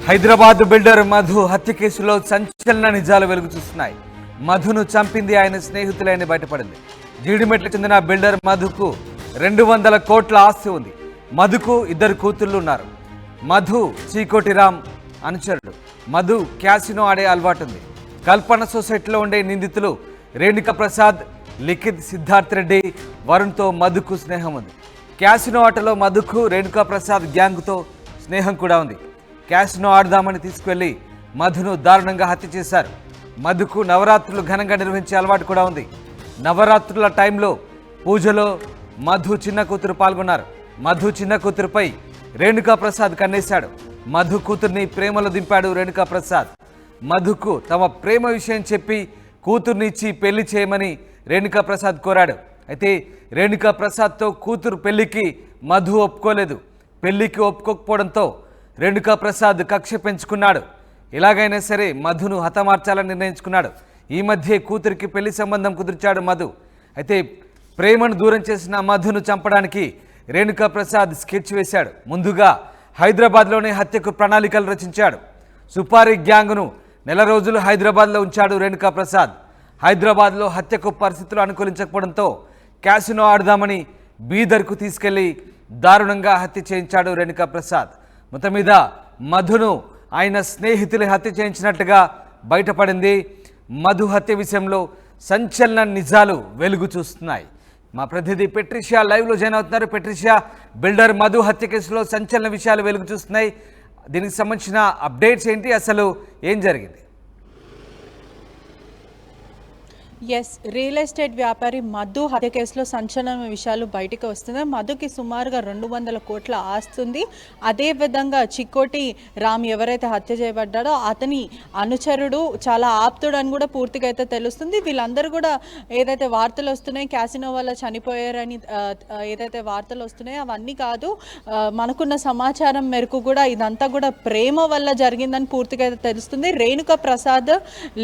Hyderabad builder Madhu హత్య కేసులో సంచలన నిజాలు వెలుగు చూస్తున్నాయి. మధును చంపింది ఆయన స్నేహితులైన బయటపడింది. జీడిమెట్లకు చెందిన బిల్డర్ మధుకు 200 కోట్ల ఆస్తి ఉంది. మధుకు 2 కూతుళ్లు ఉన్నారు. మధు చీకోటి రామ్ అనుచరుడు. మధు క్యాసినో ఆడే అలవాటు ఉంది. కల్పన సొసైటీలో ఉండే నిందితులు రేణుకా ప్రసాద్, లిఖిత్, సిద్ధార్థ్ రెడ్డి, వరుణ్తో మధుకు స్నేహం ఉంది. క్యాసినో ఆటలో మధుకు రేణుకా ప్రసాద్ గ్యాంగ్తో స్నేహం కూడా ఉంది. క్యాసినో ఆడదామని తీసుకువెళ్లి మధును దారుణంగా హత్య చేశారు. మధుకు నవరాత్రులు ఘనంగా నిర్వహించే అలవాటు కూడా ఉంది. నవరాత్రుల టైంలో పూజలో మధు చిన్న కూతురు పాల్గొన్నారు. మధు చిన్న కూతురుపై రేణుకా ప్రసాద్ కన్నేశాడు. మధు కూతుర్ని ప్రేమలో దింపాడు రేణుకా ప్రసాద్. మధుకు తమ ప్రేమ విషయం చెప్పి కూతుర్నిచ్చి పెళ్లి చేయమని రేణుకా ప్రసాద్ కోరాడు. అయితే రేణుకా ప్రసాద్తో కూతురు పెళ్లికి మధు ఒప్పుకోలేదు. పెళ్లికి ఒప్పుకోకపోవడంతో రేణుకా ప్రసాద్ కక్ష పెంచుకున్నాడు. ఎలాగైనా సరే మధును హతమార్చాలని నిర్ణయించుకున్నాడు. ఈ మధ్య కూతురికి పెళ్లి సంబంధం కుదిర్చాడు మధు. అయితే ప్రేమను దూరం చేసిన మధును చంపడానికి రేణుకా ప్రసాద్ స్కెచ్ వేశాడు. ముందుగా హైదరాబాద్లోనే హత్యకు ప్రణాళికలు రచించాడు. సుపారీ గ్యాంగ్ను 4 రోజులు హైదరాబాద్లో ఉంచాడు రేణుకా ప్రసాద్. హైదరాబాద్లో హత్యకు పరిస్థితులు అనుకూలించకపోవడంతో క్యాసినో ఆడదామని బీదర్కు తీసుకెళ్లి దారుణంగా హత్య చేయించాడు రేణుకా ప్రసాద్. మొత్తం మీద మధును ఆయన స్నేహితులు హత్య చేయించినట్టుగా బయటపడింది. మధు హత్య విషయంలో సంచలన నిజాలు వెలుగు చూస్తున్నాయి. మా ప్రతినిధి పెట్రిషియా లైవ్లో జాయిన్ అవుతున్నారు. పెట్రిషియా, బిల్డర్ మధు హత్య కేసులో సంచలన విషయాలు వెలుగు చూస్తున్నాయి. దీనికి సంబంధించిన అప్డేట్స్ ఏంటి, అసలు ఏం జరిగింది? ఎస్, రియల్ ఎస్టేట్ వ్యాపారి మధు హత్య కేసులో సంచలన విషయాలు బయటకు వస్తున్నాయి. మధుకి సుమారుగా 200 కోట్ల ఆస్తి ఉంది. అదేవిధంగా చిక్కోటి రామ్ ఎవరైతే హత్య చేయబడ్డాడో అతని అనుచరుడు, చాలా ఆప్తుడు అని కూడా పూర్తిగా అయితే తెలుస్తుంది. వీళ్ళందరూ కూడా ఏదైతే వార్తలు వస్తున్నాయి క్యాసినో వల్ల చనిపోయారని ఏదైతే వార్తలు వస్తున్నాయో అవన్నీ కాదు, మనకున్న సమాచారం మేరకు కూడా ఇదంతా కూడా ప్రేమ వల్ల జరిగిందని పూర్తిగా అయితే తెలుస్తుంది. రేణుకా ప్రసాద్,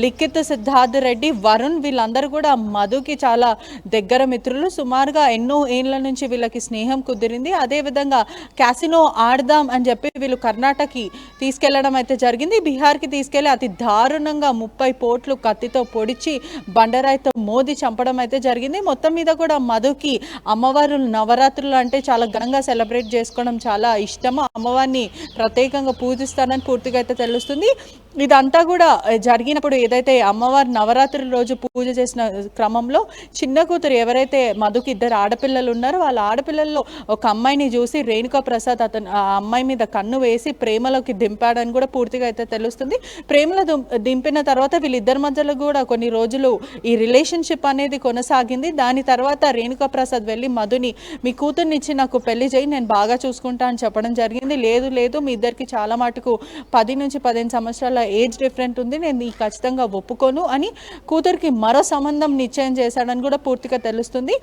లిఖిత్, సిద్ధార్థ్ రెడ్డి, వరుణ్ వీళ్ళందరూ కూడా మధుకి చాలా దగ్గర మిత్రులు. సుమారుగా ఎన్నో ఏళ్ల నుంచి వీళ్ళకి స్నేహం కుదిరింది. అదేవిధంగా క్యాసినో ఆడదాం అని చెప్పి వీళ్ళు కర్ణాటకకి తీసుకెళ్లడం అయితే జరిగింది. బీహార్కి తీసుకెళ్లి అతి దారుణంగా 30 పోట్లు కత్తితో పొడిచి బండరాయితో మోది చంపడం అయితే జరిగింది. మొత్తం మీద కూడా మధుకి అమ్మవారు నవరాత్రులు అంటే చాలా ఘనంగా సెలబ్రేట్ చేసుకోవడం చాలా ఇష్టము. అమ్మవారిని ప్రత్యేకంగా పూజిస్తానని పూర్తిగా అయితే తెలుస్తుంది. ఇదంతా కూడా జరిగినప్పుడు ఏదైతే అమ్మవారి నవరాత్రుల రోజు పూజ చేసిన క్రమంలో చిన్న కూతురు ఎవరైతే మధుకి 2 ఆడపిల్లలు ఉన్నారో వాళ్ళ ఆడపిల్లల్లో ఒక అమ్మాయిని చూసి రేణుకా ప్రసాద్ ఆ అమ్మాయి మీద కన్ను వేసి ప్రేమలోకి దింపాడని కూడా పూర్తిగా అయితే తెలుస్తుంది. ప్రేమలో దింపిన తర్వాత వీళ్ళిద్దరి మధ్యలో కూడా కొన్ని రోజులు ఈ రిలేషన్షిప్ అనేది కొనసాగింది. దాని తర్వాత రేణుకా ప్రసాద్ వెళ్ళి మధుని మీ కూతుర్ని ఇచ్చి నాకు పెళ్లి చేయి, నేను బాగా చూసుకుంటా అని చెప్పడం జరిగింది. లేదు మీ ఇద్దరికి చాలా మటుకు 10 నుంచి 15 సంవత్సరాల ఏజ్ డిఫరెంట్ ఉంది, నేను ఖచ్చితంగా ఒప్పుకోను అని కూతురికి మరో సంబంధం నిశ్చయం చేశాడని కూడా పూర్తిగా తెలుస్తుంది.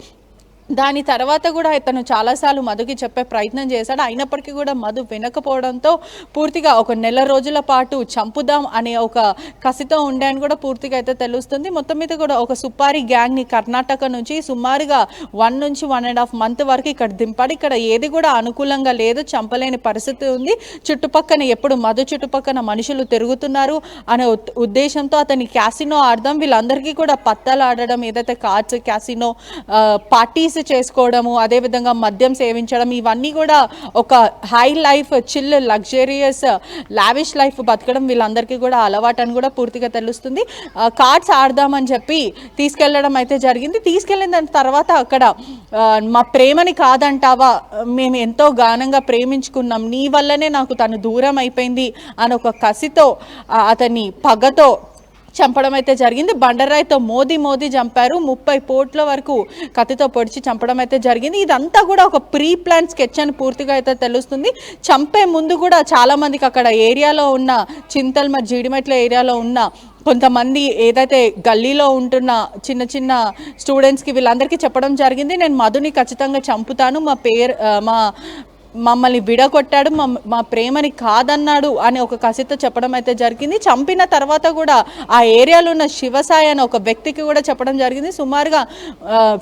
దాని తర్వాత కూడా ఇతను చాలాసార్లు మధుకి చెప్పే ప్రయత్నం చేశాడు. అయినప్పటికీ కూడా మధు వినకపోవడంతో పూర్తిగా ఒక 4 రోజుల పాటు చంపుదాం అనే ఒక కసితో ఉండే అని కూడా పూర్తిగా అయితే తెలుస్తుంది. మొత్తం మీద కూడా ఒక సుపారీ గ్యాంగ్ని కర్ణాటక నుంచి సుమారుగా 1 నుంచి 1.5 మంత్ వరకు ఇక్కడ దింపాడు. ఇక్కడ ఏది కూడా అనుకూలంగా లేదు, చంపలేని పరిస్థితి ఉంది. చుట్టుపక్కన ఎప్పుడు మధు చుట్టుపక్కన మనుషులు తిరుగుతున్నారు అనే ఉద్దేశంతో అతని క్యాసినో ఆడదాం, వీళ్ళందరికీ కూడా పత్తాలు ఆడడం, ఏదైతే కార్డ్స్ క్యాసినో పార్టీస్ చేసుకోవడము, అదేవిధంగా మద్యం సేవించడం, ఇవన్నీ కూడా ఒక high life, chill, luxurious, lavish life బతకడం వీళ్ళందరికీ కూడా అలవాటు అని కూడా పూర్తిగా తెలుస్తుంది. కార్డ్స్ ఆడదామని చెప్పి తీసుకెళ్లడం అయితే జరిగింది. తీసుకెళ్ళిన దాని తర్వాత అక్కడ మా ప్రేమని కాదంటావా, మేము ఎంతో గానంగా ప్రేమించుకున్నాం, నీ వల్లనే నాకు తను దూరం అయిపోయింది అని ఒక కసితో అతని పగతో చంపడం అయితే జరిగింది. బండరాయితో మోది చంపారు. 30 పోట్ల వరకు కత్తితో పొడిచి చంపడం అయితే జరిగింది. ఇదంతా కూడా ఒక ప్రీ ప్లాన్ స్కెచ్ అని పూర్తిగా అయితే తెలుస్తుంది. చంపే ముందు కూడా చాలామందికి అక్కడ ఏరియాలో ఉన్న చింతల్మ జీడిమెట్ల ఏరియాలో ఉన్న కొంతమంది ఏదైతే గల్లీలో ఉంటున్న చిన్న స్టూడెంట్స్కి వీళ్ళందరికీ చెప్పడం జరిగింది, నేను మధుని ఖచ్చితంగా చంపుతాను, మా మమ్మల్ని విడగొట్టాడు, మా ప్రేమని కాదన్నాడు అని ఒక కసితో చెప్పడం అయితే జరిగింది. చంపిన తర్వాత కూడా ఆ ఏరియాలో ఉన్న శివసాయి అనే ఒక వ్యక్తికి కూడా చెప్పడం జరిగింది. సుమారుగా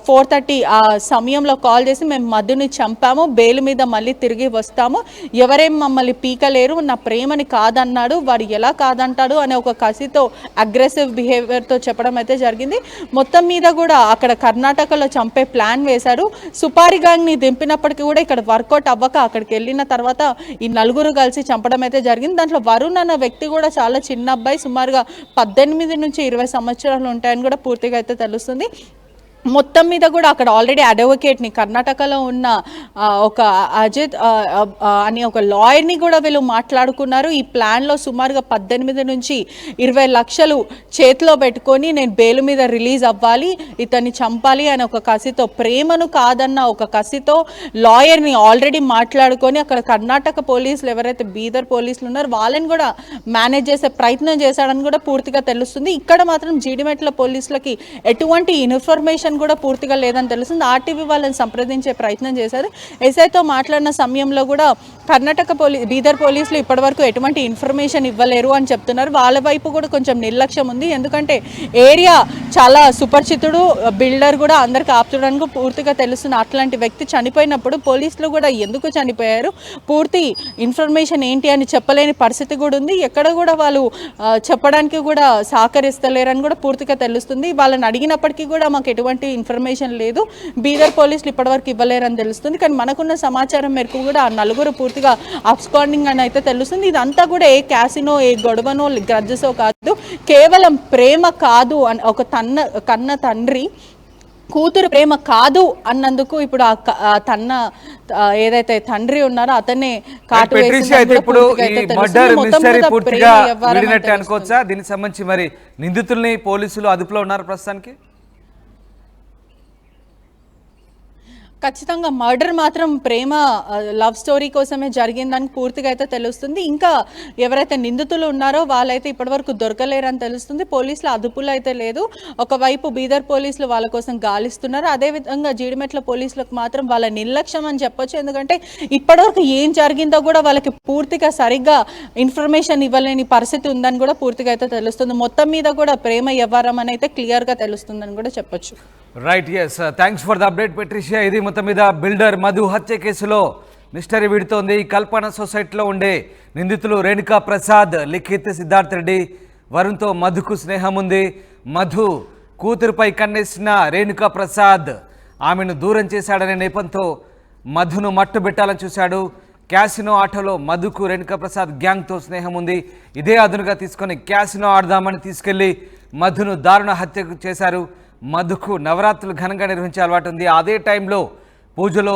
4:30 ఆ సమయంలో కాల్ చేసి మేము మధుని చంపాము, బెయిల్ మీద మళ్ళీ తిరిగి వస్తాము, ఎవరేం మమ్మల్ని పీకలేరు, నా ప్రేమని కాదన్నాడు, వాడు ఎలా కాదంటాడు అనే ఒక కసితో అగ్రెసివ్ బిహేవియర్తో చెప్పడం అయితే జరిగింది. మొత్తం మీద కూడా అక్కడ కర్ణాటకలో చంపే ప్లాన్ వేశారు. సుపారి గ్యాంగ్ని దింపినప్పటికీ కూడా ఇక్కడ వర్కౌట్ అవ్వక అక్కడికి వెళ్ళిన తర్వాత ఈ నలుగురు కలిసి చంపడం అయితే జరిగింది. దాంట్లో వరుణ్ అన్న వ్యక్తి కూడా చాలా చిన్న అబ్బాయి, సుమారుగా 18 నుంచి 20 సంవత్సరాలు ఉంటాయని కూడా పూర్తిగా అయితే తెలుస్తుంది. మొత్తం మీద కూడా అక్కడ ఆల్రెడీ అడ్వకేట్ని కర్ణాటకలో ఉన్న ఒక అజిత్ అని ఒక లాయర్ని కూడా వీళ్ళు మాట్లాడుకున్నారు. ఈ ప్లాన్లో సుమారుగా 18 నుంచి 20 లక్షలు చేతిలో పెట్టుకొని నేను బెయిల్ మీద రిలీజ్ అవ్వాలి, ఇతన్ని చంపాలి అని ఒక కసితో, ప్రేమను కాదన్న ఒక కసితో లాయర్ని ఆల్రెడీ మాట్లాడుకొని అక్కడ కర్ణాటక పోలీసులు ఎవరైతే బీదర్ పోలీసులు ఉన్నారో వాళ్ళని కూడా మేనేజ్ చేసే ప్రయత్నం చేశాడని కూడా పూర్తిగా తెలుస్తుంది. ఇక్కడ మాత్రం జీడిమెట్ల పోలీసులకి ఎటువంటి ఇన్ఫర్మేషన్ కూడా పూర్తిగా లేదని తెలుస్తుంది. ఆర్టీవీ వాళ్ళని సంప్రదించే ప్రయత్నం చేశారు. ఎస్ఐతో మాట్లాడిన సమయంలో కూడా కర్ణాటక బీదర్ పోలీసులు ఇప్పటివరకు ఎటువంటి ఇన్ఫర్మేషన్ ఇవ్వలేరు అని చెప్తున్నారు. వాళ్ళ వైపు కూడా కొంచెం నిర్లక్ష్యం ఉంది. ఎందుకంటే ఏరియా చాలా సుపరిచితుడు, బిల్డర్ కూడా అందరికి ఆపుతుడానికి పూర్తిగా తెలుస్తుంది. అట్లాంటి వ్యక్తి చనిపోయినప్పుడు పోలీసులు కూడా ఎందుకు చనిపోయారు, పూర్తి ఇన్ఫర్మేషన్ ఏంటి అని చెప్పలేని పరిస్థితి కూడా ఉంది. ఎక్కడ కూడా వాళ్ళు చెప్పడానికి కూడా సహకరిస్తలేరని కూడా పూర్తిగా తెలుస్తుంది. వాళ్ళని అడిగినప్పటికీ కూడా మాకు ఎటువంటి ఇన్ఫర్మేషన్ లేదు, బీదర్ పోలీసులు ఇప్పటివరకు ఇవ్వలేరని తెలుస్తుంది. కానీ మనకున్న సమాచారం మేరకు కూడా ఆ నలుగురు పూర్తిగా అబ్స్కాండింగ్ అని అయితే తెలుస్తుంది. ఇదంతా కూడా ఏ క్యాసినో, ఏ గొడవనో, గ్రడ్జెసో కాదు, కేవలం ప్రేమ కాదు అని ఒక కన్న తండ్రి కూతురు ప్రేమ కాదు అన్నందుకు ఇప్పుడు ఆ తన్న ఏదైతే తండ్రి ఉన్నారో అతనే కాటు అనుకోవచ్చా? దీనికి సంబంధించి మరి నిందితుల్ని పోలీసులు అదుపులో ఉన్నారు ప్రస్తుతానికి? ఖచ్చితంగా మర్డర్ మాత్రం ప్రేమ లవ్ స్టోరీ కోసమే జరిగిందని పూర్తిగా అయితే తెలుస్తుంది. ఇంకా ఎవరైతే నిందితులు ఉన్నారో వాళ్ళైతే ఇప్పటివరకు దొరకలేరని తెలుస్తుంది. పోలీసుల అదుపులో అయితే లేదు. ఒకవైపు బీదర్ పోలీసులు వాళ్ళ కోసం గాలిస్తున్నారు, అదేవిధంగా జీడిమెట్ల పోలీసులకు మాత్రం వాళ్ళ నిర్లక్ష్యం అని చెప్పొచ్చు. ఎందుకంటే ఇప్పటివరకు ఏం జరిగిందో కూడా వాళ్ళకి పూర్తిగా సరిగ్గా ఇన్ఫర్మేషన్ ఇవ్వలేని పరిస్థితి ఉందని కూడా పూర్తిగా అయితే తెలుస్తుంది. మొత్తం మీద కూడా ప్రేమ వ్యవహారం అని అయితే క్లియర్గా తెలుస్తుందని కూడా చెప్పొచ్చు. Right, yes, thanks for the update Patricia. ఇది మొత్తం మీద బిల్డర్ మధు హత్య కేసులో మిస్టరీ వీడుతోంది. కల్పన సొసైటీలో ఉండే నిందితులు రేణుకా ప్రసాద్, లిఖిత్, సిద్ధార్థ్ రెడ్డి, వరుణ్తో మధుకు స్నేహం ఉంది. మధు కూతురుపై కన్నేసిన రేణుకా ప్రసాద్ ఆమెను దూరం చేశాడనే నేపంతో మధును మట్టుబెట్టాలని చూశాడు. క్యాసినో ఆటలో మధుకు రేణుకా ప్రసాద్ గ్యాంగ్తో స్నేహం ఉంది. ఇదే అదునుగా తీసుకొని క్యాసినో ఆడదామని తీసుకెళ్లి మధును దారుణ హత్య చేశారు. మధుకు నవరాత్రులు ఘనంగా నిర్వహించే అలవాటు ఉంది. అదే టైంలో పూజలో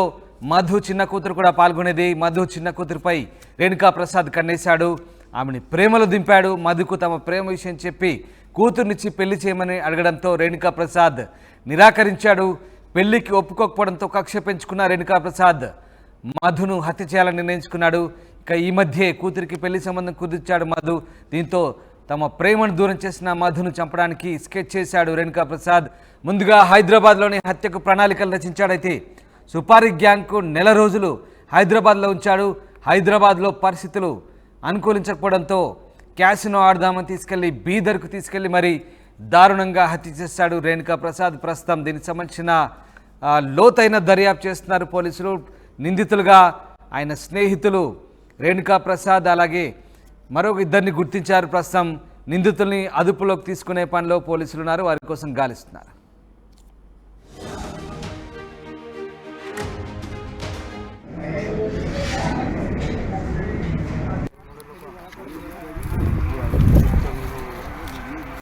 మధు చిన్న కూతురు కూడా పాల్గొనేది. మధు చిన్న కూతురుపై రేణుకా ప్రసాద్ కన్నేశాడు, ఆమెని ప్రేమలో దింపాడు. మధుకు తమ ప్రేమ విషయం చెప్పి కూతుర్నిచ్చి పెళ్లి చేయమని అడగడంతో రేణుకా ప్రసాద్ నిరాకరించాడు. పెళ్లికి ఒప్పుకోకపోవడంతో కక్ష పెంచుకున్న రేణుకా ప్రసాద్ మధును హత్య చేయాలని నిర్ణయించుకున్నాడు. ఇక ఈ మధ్యే కూతురికి పెళ్లి సంబంధం కుదిర్చాడు మధు. దీంతో తమ ప్రేమను దూరం చేసిన మధును చంపడానికి స్కెచ్ చేశాడు రేణుకా ప్రసాద్. ముందుగా హైదరాబాద్లోని హత్యకు ప్రణాళికలు రచించాడైతే సుపారి గ్యాంగ్కు నెల రోజులు హైదరాబాద్లో ఉంచాడు. హైదరాబాద్లో పరిస్థితులు అనుకూలించకపోవడంతో క్యాసినో ఆడదామని తీసుకెళ్లి బీదర్కు తీసుకెళ్లి మరి దారుణంగా హత్య చేశాడు రేణుకా ప్రసాద్. ప్రస్తుతం దీనికి సంబంధించిన లోతైన దర్యాప్తు చేస్తున్నారు పోలీసులు. నిందితులుగా ఆయన స్నేహితులు రేణుకా ప్రసాద్, అలాగే మరొక ఇద్దరిని గుర్తించారు. ప్రస్తుతం నిందితుల్ని అదుపులోకి తీసుకునే పనిలో పోలీసులు ఉన్నారు, వారి కోసం గాలిస్తున్నారు.